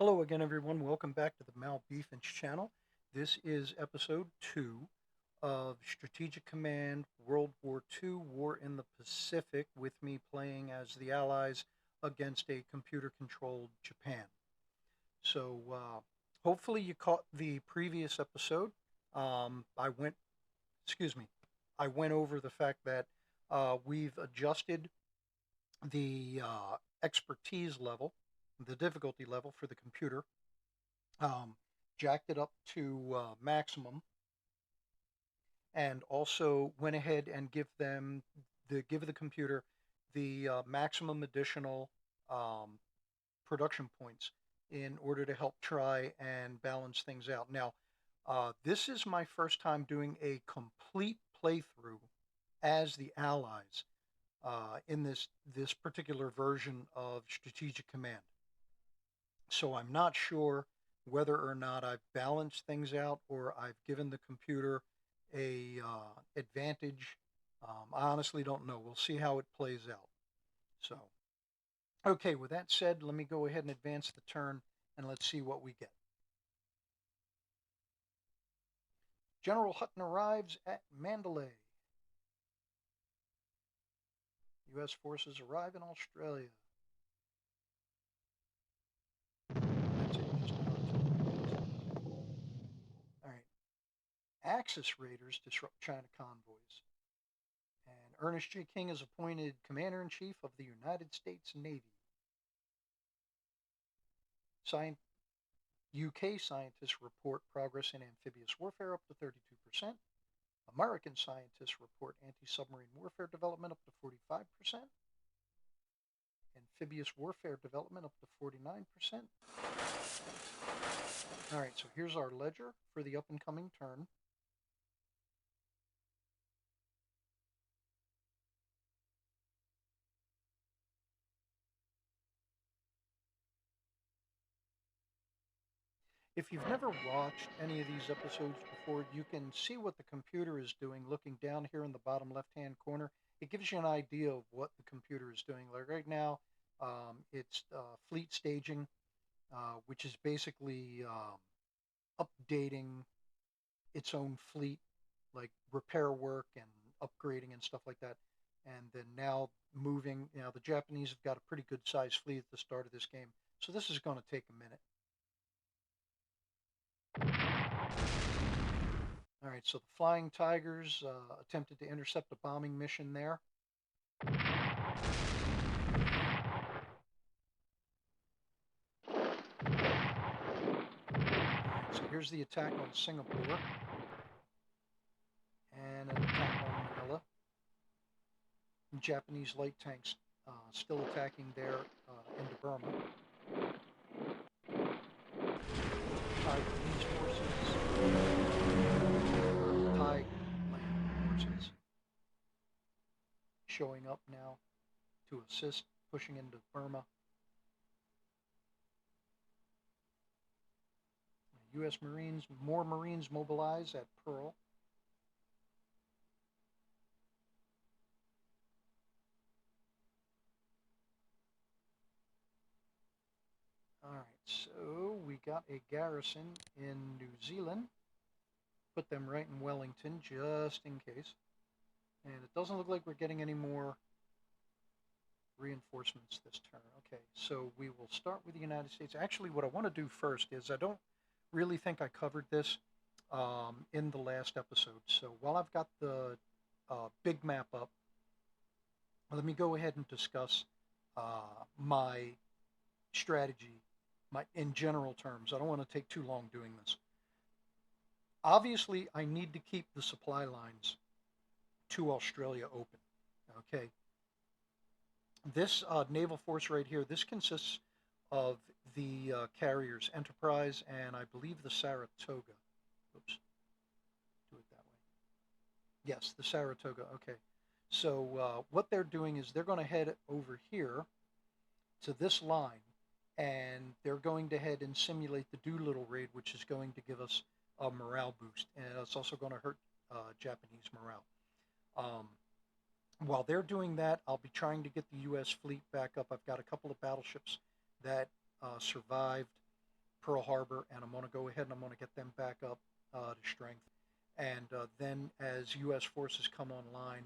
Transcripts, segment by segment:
Hello again, everyone. Welcome back to the Malbeefance channel. This is episode 2 of Strategic Command World War II War in the Pacific, with me playing as the Allies against a computer-controlled Japan. So hopefully you caught the previous episode. I went, I went over the fact that we've adjusted the expertise level, the difficulty level for the computer, jacked it up to maximum, and also went ahead and give the computer the maximum additional um, production points in order to help try and balance things out. Now, this is my first time doing a complete playthrough as the Allies in this particular version of Strategic Command. So I'm not sure whether or not I've balanced things out or I've given the computer a advantage. I honestly don't know. We'll see how it plays out. So, okay, with that said, let me go ahead and advance the turn and let's see what we get. General Hutton arrives at Mandalay. U.S. forces arrive in Australia. That's it, just an artillery. All right. Axis raiders disrupt China convoys. And Ernest J. King is appointed Commander-in-Chief of the United States Navy. UK scientists report progress in amphibious warfare up to 32%. American scientists report anti-submarine warfare development up to 45%. Amphibious warfare development up to 49%. All right, so here's our ledger for the up-and-coming turn. If you've never watched any of these episodes before, you can see what the computer is doing looking down here in the bottom left-hand corner. It gives you an idea of what the computer is doing. Like right now, it's fleet staging, which is basically updating its own fleet, like repair work and upgrading and stuff like that. And then now moving, the Japanese have got a pretty good sized fleet at the start of this game. So this is going to take a minute. All right, so the Flying Tigers attempted to intercept a bombing mission there. So here's the attack on Singapore and an attack on Manila. Japanese light tanks still attacking there into Burma. Taiwanese forces, Thai land forces showing up now to assist, pushing into Burma. U.S. Marines, more Marines mobilize at Pearl. All right, so we got a garrison in New Zealand. Put them right in Wellington just in case. And it doesn't look like we're getting any more reinforcements this turn. Okay, so we will start with the United States. Actually, what I want to do first is I don't really think I covered this in the last episode. So while I've got the big map up, let me go ahead and discuss my strategy in general terms. I don't want to take too long doing this. Obviously, I need to keep the supply lines to Australia open. Okay. This naval force right here, this consists of the carriers Enterprise and I believe the Saratoga. Oops. Do it that way. Yes, the Saratoga. Okay. So what they're doing is they're going to head over here to this line, and they're going to head and simulate the Doolittle raid, which is going to give us a morale boost, and it's also going to hurt Japanese morale. While they're doing that, I'll be trying to get the U.S. fleet back up. I've got a couple of battleships that survived Pearl Harbor, and I'm going to go ahead and I'm going to get them back up to strength. And then as U.S. forces come online,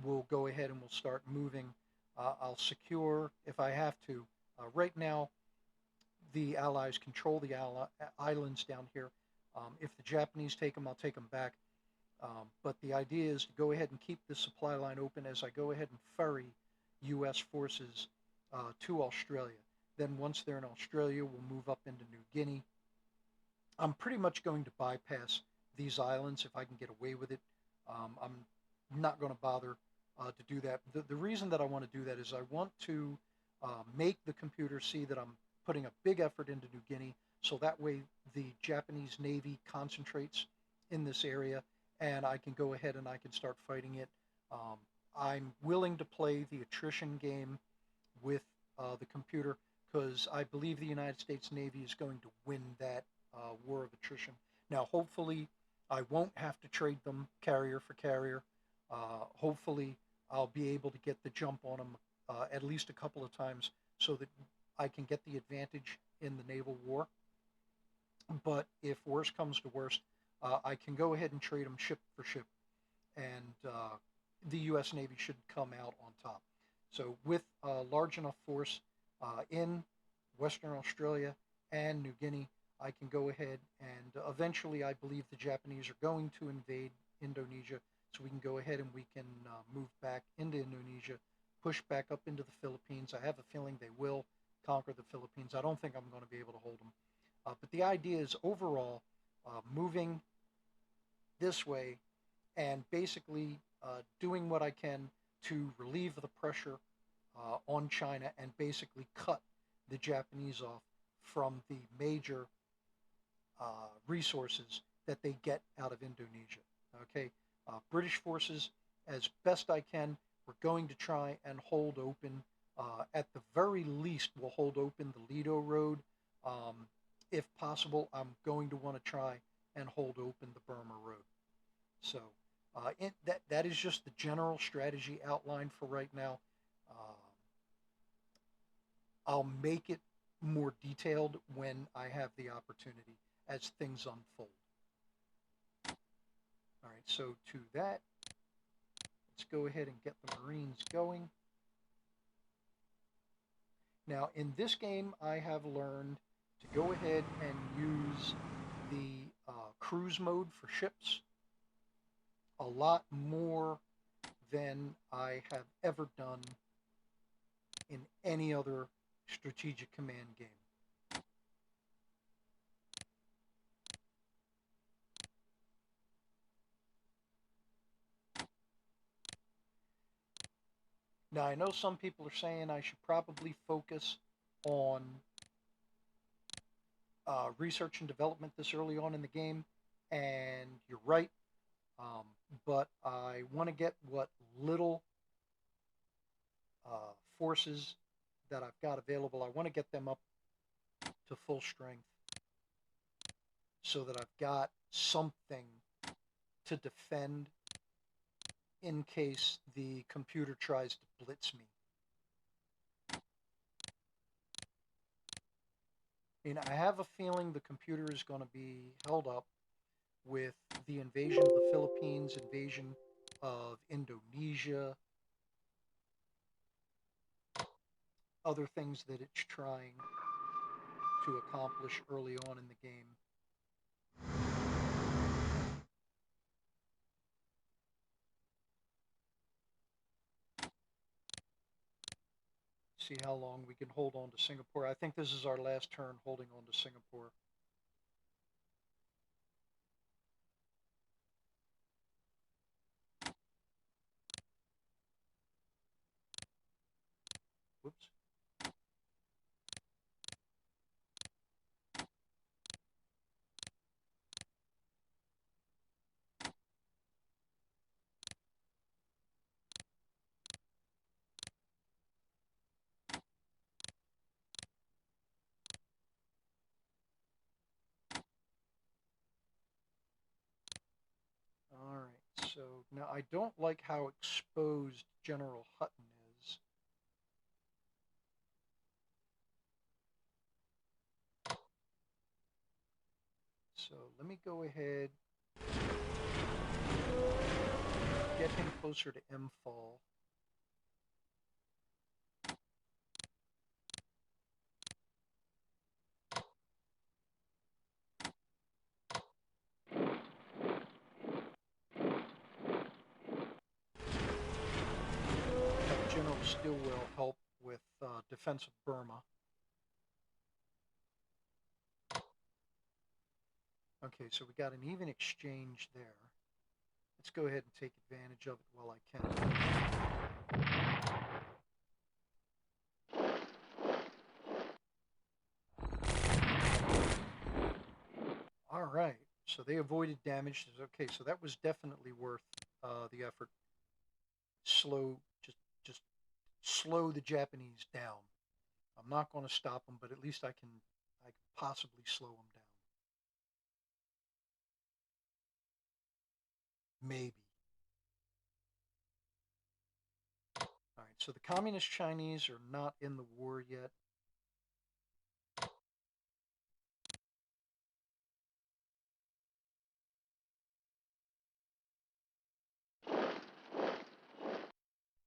we'll go ahead and we'll start moving. I'll secure, if I have to. Right now, the Allies control the islands down here. If the Japanese take them, I'll take them back. But the idea is to go ahead and keep the supply line open as I go ahead and ferry U.S. forces to Australia. Then once they're in Australia, we'll move up into New Guinea. I'm pretty much going to bypass these islands if I can get away with it. I'm not going to bother to do that. The reason that I want to do that is I want to make the computer see that I'm putting a big effort into New Guinea, so that way the Japanese Navy concentrates in this area and I can go ahead and I can start fighting it. I'm willing to play the attrition game with the computer because I believe the United States Navy is going to win that war of attrition. Now, hopefully, I won't have to trade them carrier for carrier. Hopefully, I'll be able to get the jump on them at least a couple of times so that I can get the advantage in the naval war. But if worse comes to worst, I can go ahead and trade them ship for ship, and the U.S. Navy should come out on top. So with a large enough force in Western Australia and New Guinea, I can go ahead and eventually I believe the Japanese are going to invade Indonesia, so we can go ahead and we can move back into Indonesia, push back up into the Philippines. I have a feeling they will conquer the Philippines. I don't think I'm going to be able to hold them. But the idea is overall moving this way and basically doing what I can to relieve the pressure on China and basically cut the Japanese off from the major resources that they get out of Indonesia. Okay, British forces, as best I can, we're going to try and hold open, at the very least, we'll hold open the Lido Road. If possible, I'm going to want to try and hold open the Burma Road. So that is just the general strategy outline for right now. I'll make it more detailed when I have the opportunity as things unfold. All right, so to that, let's go ahead and get the Marines going. Now, in this game, I have learned to go ahead and use the cruise mode for ships a lot more than I have ever done in any other Strategic Command game. Now, I know some people are saying I should probably focus on research and development this early on in the game, and you're right. But I want to get what little forces that I've got available. I want to get them up to full strength so that I've got something to defend in case the computer tries to blitz me. And I have a feeling the computer is going to be held up with the invasion of the Philippines, invasion of Indonesia, other things that it's trying to accomplish early on in the game. See how long we can hold on to Singapore. I think this is our last turn holding on to Singapore. Whoops. All right, so now I don't like how exposed General Hutton is. so let me go ahead, get him closer to M-Fall. Have General Stilwell help with defense of Burma. Okay, so we got an even exchange there. Let's go ahead and take advantage of it while I can. All right, so they avoided damage. Okay, so that was definitely worth the effort. Just slow the Japanese down. I'm not going to stop them, but at least I can possibly slow them down. Maybe. All right, so the Communist Chinese are not in the war yet.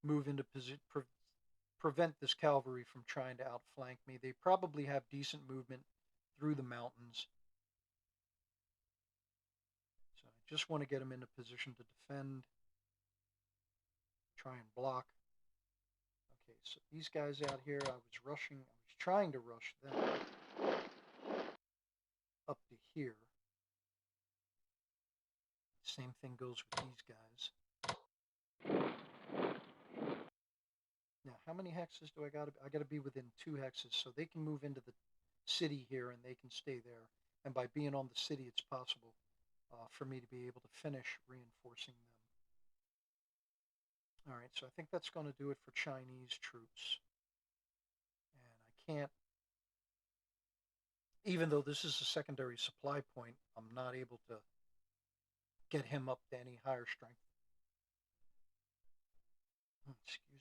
Move into position, prevent this cavalry from trying to outflank me. They probably have decent movement through the mountains. So I just want to get them into position to defend, try and block. Okay, so these guys out here, I was trying to rush them up to here. Same thing goes with these guys. Now, how many hexes do I got? I got to be within 2 hexes, so they can move into the city here and they can stay there. And by being on the city, it's possible for me to be able to finish reinforcing them. All right, so I think that's going to do it for Chinese troops. And I can't, even though this is a secondary supply point, I'm not able to get him up to any higher strength. Excuse me.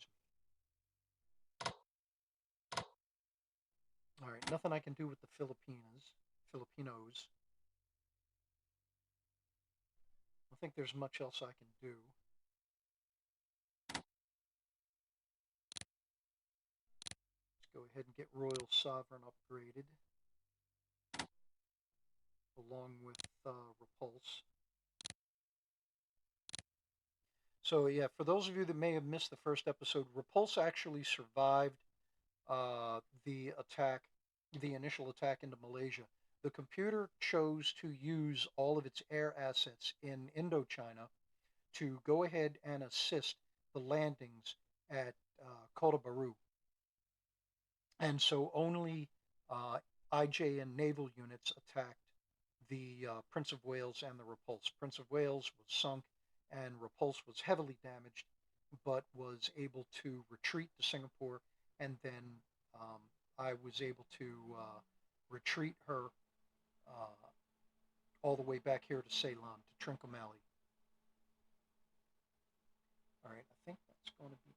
All right, nothing I can do with the Filipinos. I don't think there's much else I can do. Let's go ahead and get Royal Sovereign upgraded, along with Repulse. So yeah, for those of you that may have missed the first episode, Repulse actually survived the initial attack into Malaysia. The computer chose to use all of its air assets in Indochina to go ahead and assist the landings at Kota Baru. And so only IJN naval units attacked the Prince of Wales and the Repulse. Prince of Wales was sunk and Repulse was heavily damaged, but was able to retreat to Singapore, and then I was able to retreat her all the way back here to Ceylon, to Trincomalee. All right, I think that's going to be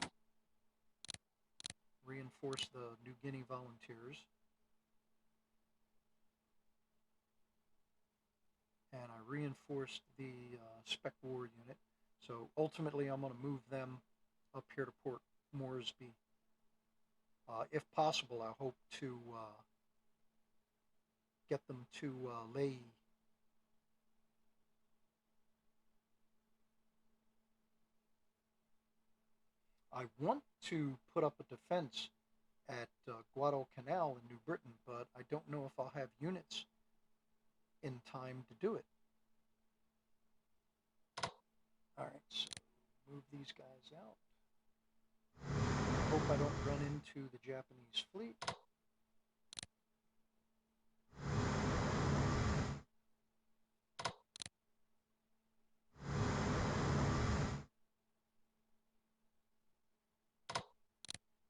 it. Reinforce the New Guinea volunteers. And I reinforced the Spec War unit. So ultimately, I'm going to move them up here to Port Moresby. If possible, I hope to get them to Lae. I want to put up a defense at Guadalcanal in New Britain, but I don't know if I'll have units in time to do it. All right, so move these guys out. I hope I don't run into the Japanese fleet.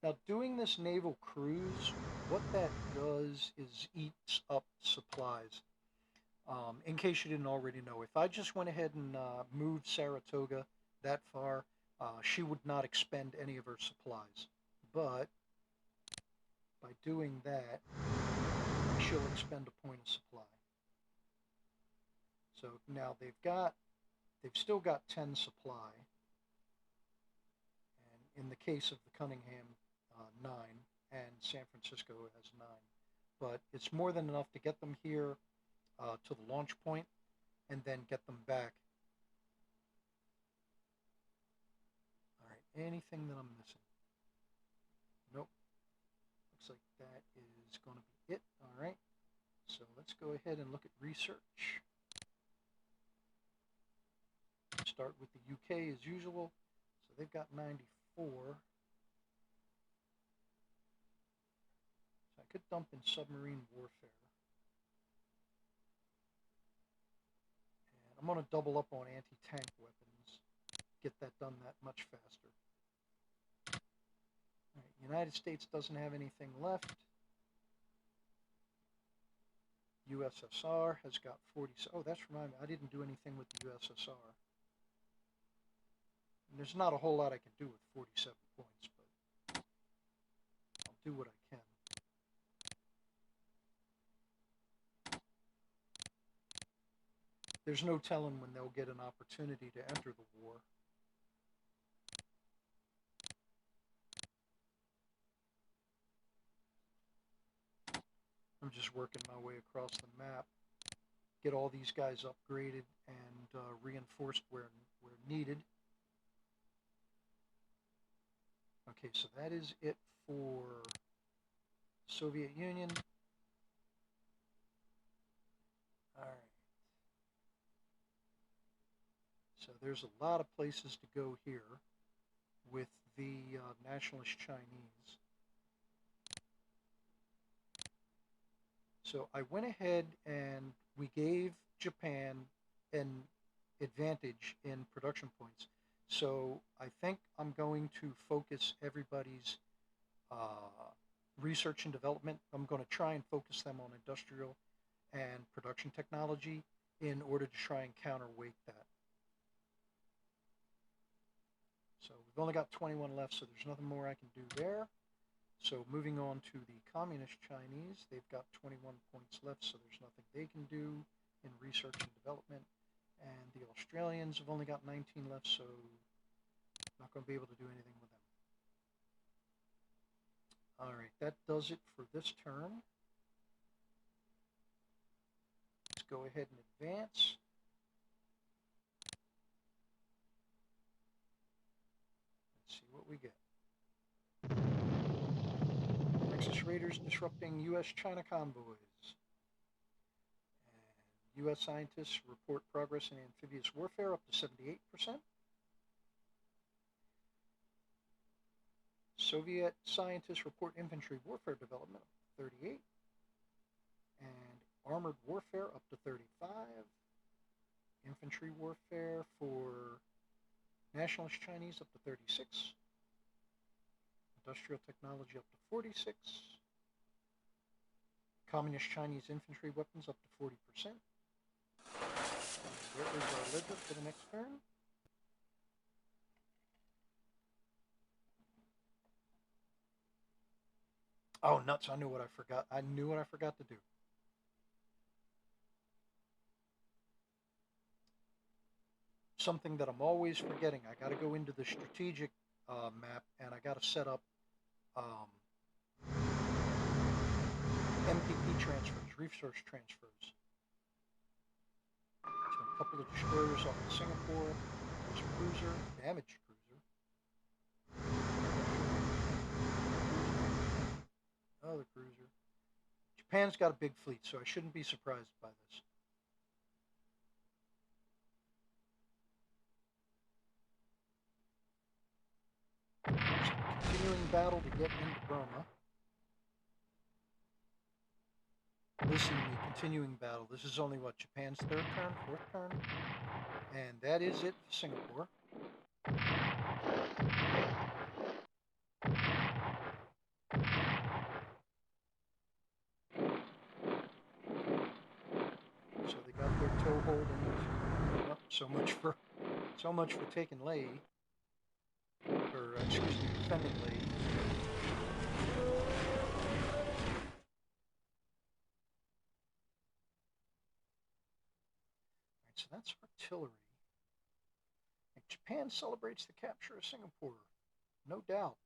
Now, doing this naval cruise, what that does is eats up supplies. In case you didn't already know, if I just went ahead and moved Saratoga that far, she would not expend any of her supplies. But by doing that, she'll expend a point of supply. So now they've still got 10 supply. And in the case of the Cunningham, 9, and San Francisco has 9. But it's more than enough to get them here to the launch point and then get them back. All right, anything that I'm missing? Nope. Looks like that is going to be it. All right. So let's go ahead and look at research. Start with the UK as usual. So they've got 94. So I could dump in submarine warfare. And I'm going to double up on anti-tank weapons. Get that done that much faster. All right, United States doesn't have anything left. USSR has got 40. Oh, that's reminding me. I didn't do anything with the USSR. And there's not a whole lot I can do with 47 points, but I'll do what I can. There's no telling when they'll get an opportunity to enter the war. I'm just working my way across the map, get all these guys upgraded and reinforced where needed. Okay, so that is it for Soviet Union. All right. So there's a lot of places to go here with the nationalist Chinese. So I went ahead and we gave Japan an advantage in production points. So I think I'm going to focus everybody's research and development. I'm going to try and focus them on industrial and production technology in order to try and counterweight that. So we've only got 21 left, so there's nothing more I can do there. So moving on to the Communist Chinese, they've got 21 points left, so there's nothing they can do in research and development. And the Australians have only got 19 left, so not going to be able to do anything with them. All right, that does it for this turn. Let's go ahead and advance. Let's see what we get. Nexus Raiders disrupting U.S.-China convoys. And U.S. scientists report progress in amphibious warfare up to 78%. Soviet scientists report infantry warfare development up to 38. And armored warfare up to 35. Infantry warfare for nationalist Chinese up to 36. Industrial technology up to 46. Communist Chinese infantry weapons up to 40%. Where is our ledger for the next turn? Oh, nuts, I knew what I forgot. I knew what I forgot to do. Something that I'm always forgetting. I got to go into the strategic map and I got to set up MPP transfers, research transfers. So a couple of destroyers off of Singapore. There's a cruiser, damaged cruiser. Another cruiser. Japan's got a big fleet, so I shouldn't be surprised by this. Continuing battle to get into Burma. Listen to me, continuing battle. This is only what, Japan's third turn, fourth turn? And that is it for Singapore. So they got their toehold in. Oh, so much for taking Leh. Or excuse me, defending Leh. so that's artillery. And Japan celebrates the capture of Singapore, no doubt.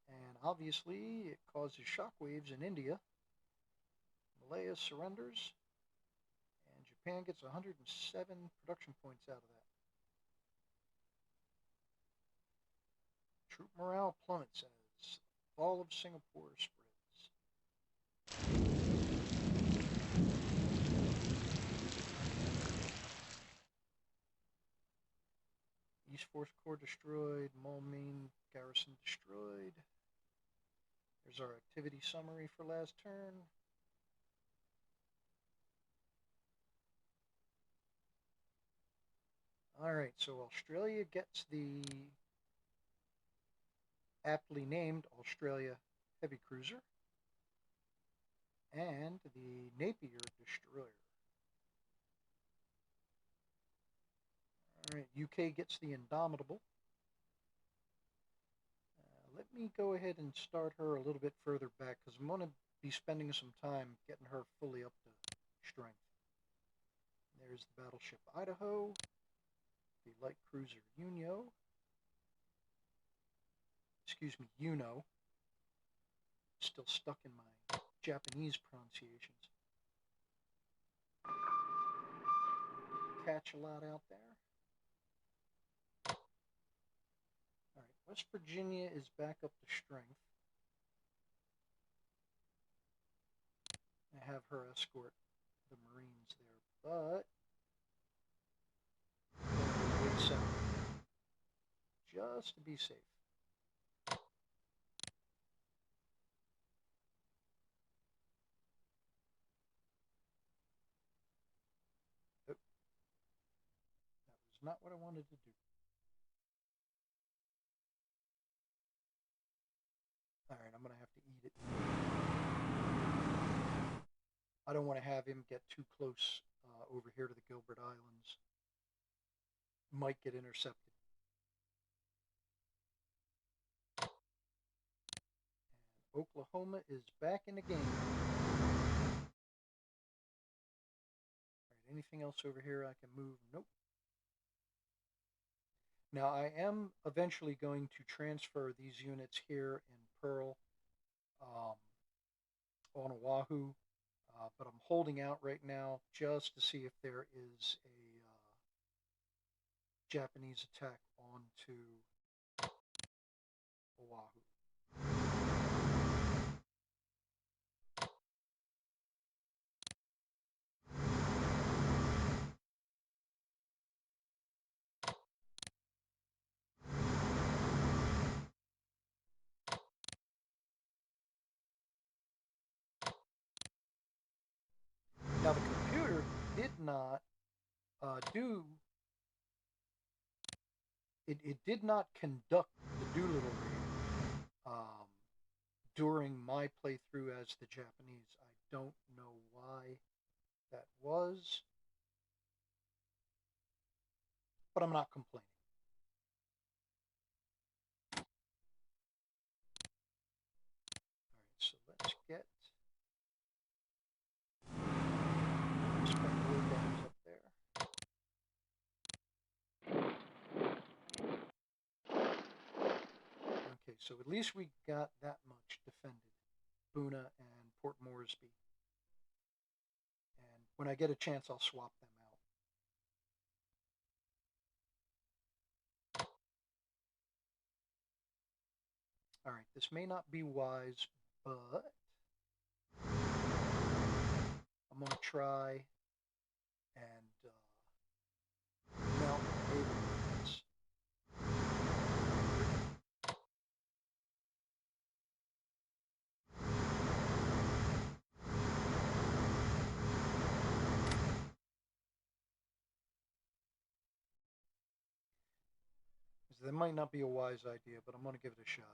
And obviously, it causes shockwaves in India. Malaya surrenders, and Japan gets 107 production points out of that. Troop morale plummets as fall of Singapore spreads. East Force Corps destroyed, Malbeefance garrison destroyed. There's our activity summary for last turn. All right, so Australia gets the aptly named Australia Heavy Cruiser and the Napier Destroyer. All right, UK gets the Indomitable. Let me go ahead and start her a little bit further back because I'm going to be spending some time getting her fully up to strength. There's the battleship Idaho, the light cruiser Uno. Still stuck in my Japanese pronunciations. Catch a lot out there. All right, West Virginia is back up to strength. I have her escort the Marines there, but wait a second, just to be safe. Oh, that was not what I wanted to do. All right, I'm going to have to eat it. I don't want to have him get too close over here to the Gilbert Islands. Might get intercepted. And Oklahoma is back in the game. All right, anything else over here I can move? Nope. Now, I am eventually going to transfer these units here in Pearl on Oahu, but I'm holding out right now just to see if there is a Japanese attack onto Oahu. Now, the computer did not it did not conduct the Doolittle raid during my playthrough as the Japanese. I don't know why that was, but I'm not complaining. All right, so let's get spectator guns up there. Okay, so at least we got that much defended. Boona and Port Moresby. And when I get a chance, I'll swap them out. All right, this may not be wise, but I'm going to try and mount naval defense. That might not be a wise idea, but I'm going to give it a shot.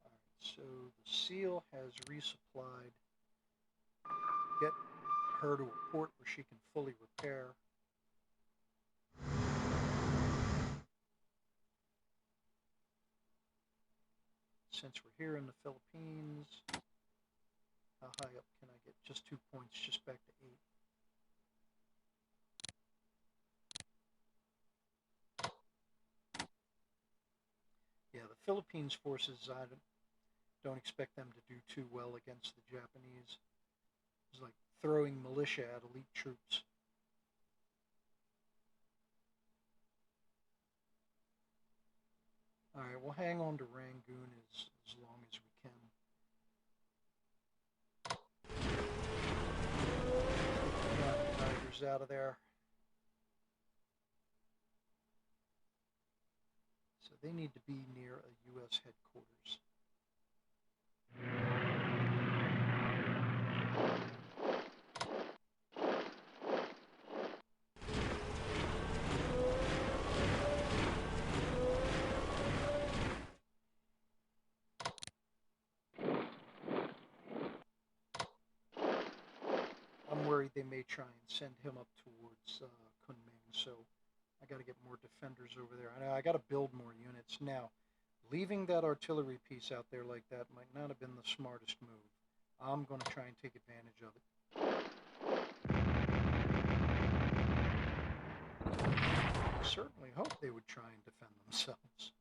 All right, so the SEAL has resupplied. Get her to a port where she can fully repair. since we're here in the Philippines, how high up can I get? Just 2 points, just back to 8. Yeah, the Philippines forces, I don't expect them to do too well against the Japanese. It's like throwing militia at elite troops. All right, we'll hang on to Rangoon as long as we can. Get the Tigers out of there. So they need to be near a U.S. headquarters. I'm worried they may try and send him up towards Kunming, so I got to get more defenders over there. I got to build more units. Now, leaving that artillery piece out there like that might not have been the smartest move. I'm going to try and take advantage of it. I certainly hope they would try and defend themselves.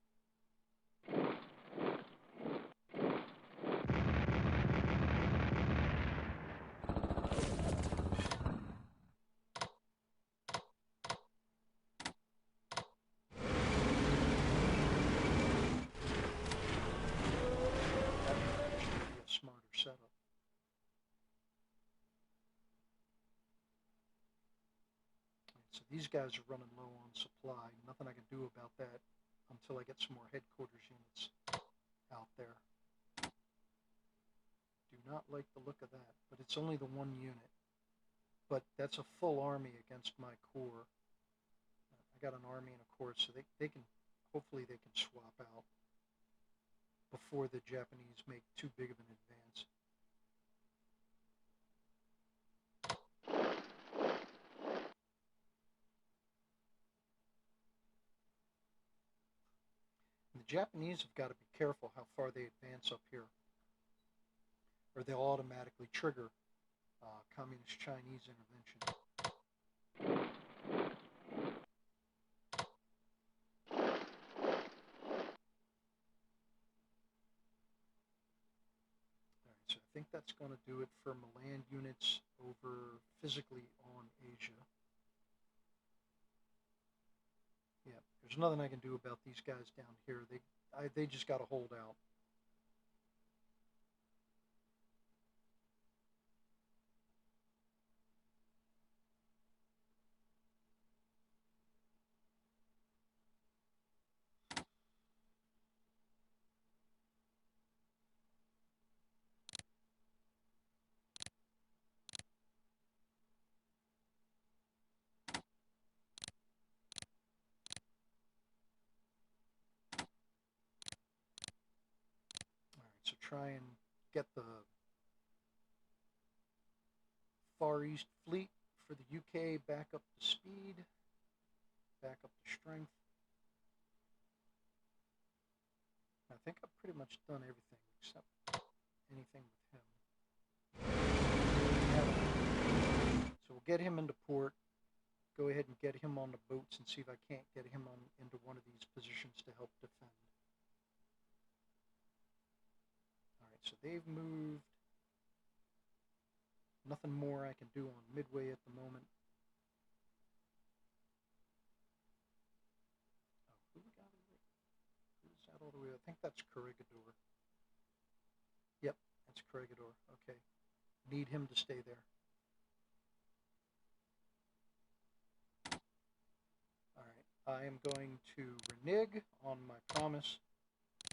Setup. So these guys are running low on supply. Nothing I can do about that until I get some more headquarters units out there. Do not like the look of that, but it's only the one unit. But that's a full army against my corps. I got an army and a corps, so they can, hopefully they can swap out before the Japanese make too big of an advance. And the Japanese have got to be careful how far they advance up here, or they'll automatically trigger Communist Chinese intervention. Alright, so I think that's going to do it for Milan units over physically on Asia. Yeah, there's nothing I can do about these guys down here. They just got to hold out. So try and get the Far East Fleet for the UK back up to speed, back up to strength. I think I've pretty much done everything except anything with him. So we'll get him into port, go ahead and get him on the boats and see if I can't get him into one of these positions to help defend. So they've moved. Nothing more I can do on Midway at the moment. Oh, who we got over? Who's that all the way? I think that's Corregidor. Yep, that's Corregidor. Okay. Need him to stay there. All right. I am going to renege on my promise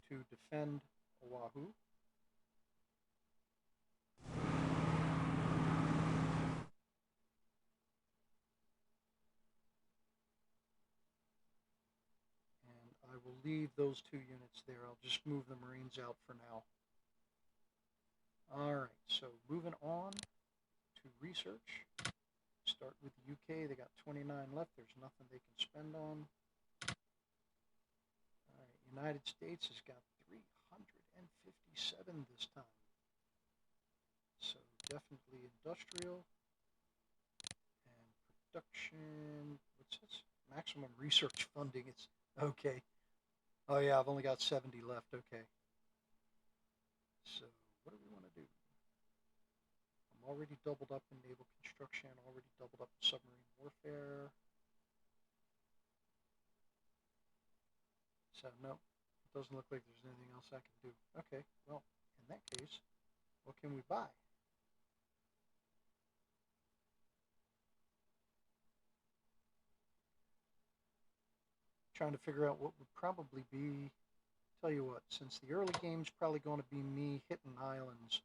to defend Oahu. I will leave those 2 units there. I'll just move the Marines out for now. All right, so moving on to research. Start with the UK. They got 29 left. There's nothing they can spend on. All right, United States has got 57 this time. So definitely industrial and production. What's this? Maximum research funding. It's okay. Oh yeah, I've only got 70 left. Okay. So what do we want to do? I'm already doubled up in naval construction, already doubled up in submarine warfare. So no, it doesn't look like there's anything else I can do. Okay, well, in that case, what can we buy? Trying to figure out what would probably be. Tell you what, since the early game's probably going to be me hitting islands,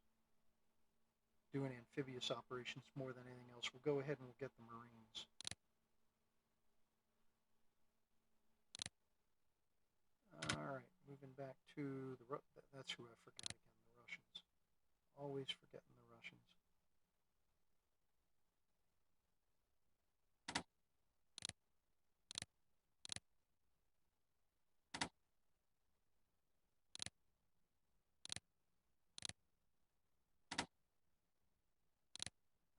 doing amphibious operations more than anything else, we'll go ahead and we'll get the Marines. All right, moving back to the that's who I forgot again, the Russians. Always forgetting the Russians.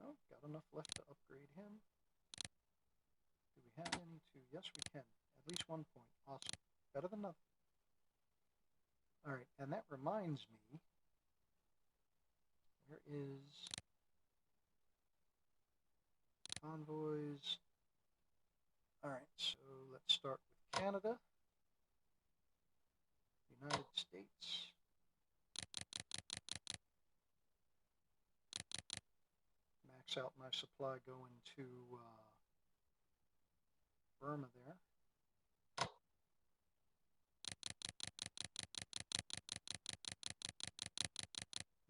Oh, got enough left to upgrade him. Do we have any to? Yes, we can. At least 1 point. Awesome. Better than nothing. All right, and that reminds me, where is convoys? All right, so let's start with Canada, United States. Max out my supply going to Burma there.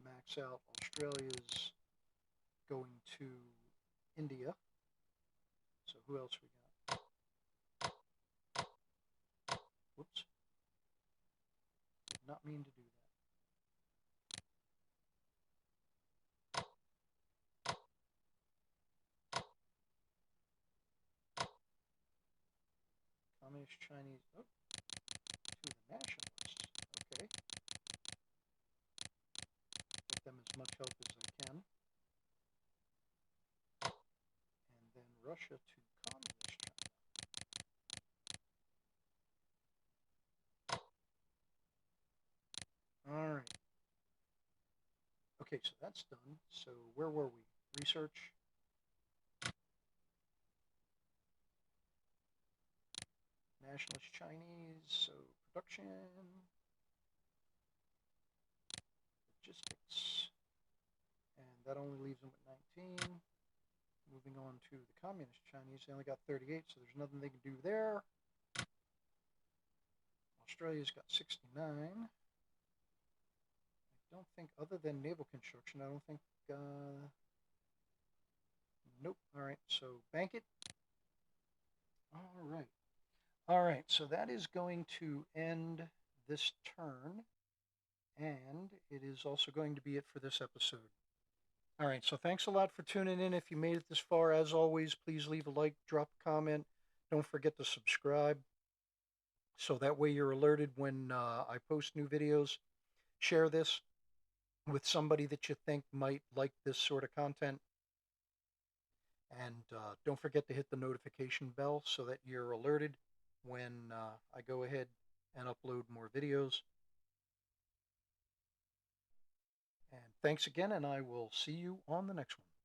Max out Australia's going to India. So who else we got? Whoops. Did not mean to do that. Communist Chinese. Oh, to the nationalists. Okay. Get them as much help as I can. And then Russia to communist China. All right. Okay, so that's done. So where were we? Research. Nationalist Chinese. So production. Logistics. And that only leaves them with 19. Moving on to the communist Chinese, they only got 38, so there's nothing they can do there. Australia's got 69. I don't think, other than naval construction, I don't think, nope. All right, so bank it. All right. All right, so that is going to end this turn, and it is also going to be it for this episode. All right, so thanks a lot for tuning in. If you made it this far, as always, please leave a like, drop a comment. Don't forget to subscribe so that way you're alerted when I post new videos. Share this with somebody that you think might like this sort of content. And don't forget to hit the notification bell so that you're alerted when I go ahead and upload more videos. And thanks again, and I will see you on the next one.